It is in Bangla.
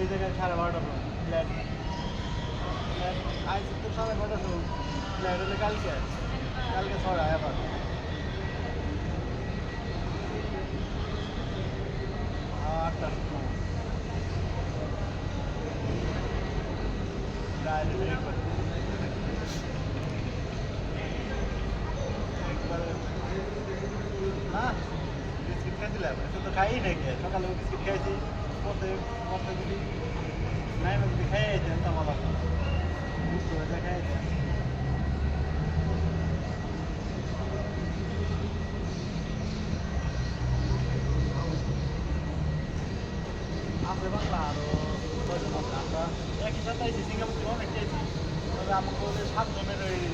এই জায়গায় 12:30 ফ্ল্যাট আজ তো 12:30 ফ্ল্যাট হলে কালকে কালকে ছড়ায় আবার আটটার সময় ডাইরেক্ট না বিস্কিট খাইছিলাম এটা তো খাই নাকি সকালে বিস্কিট খাইছি পথে পথে যদি নাই যদি খাই যেতাম তো ভালো খাই আছে বাংলা আরও ছয়জন আছে আমরা একই সাথে আইছি সিঙ্গাপুর অনেক খেয়েছি তবে আমাকে 7 জনের এই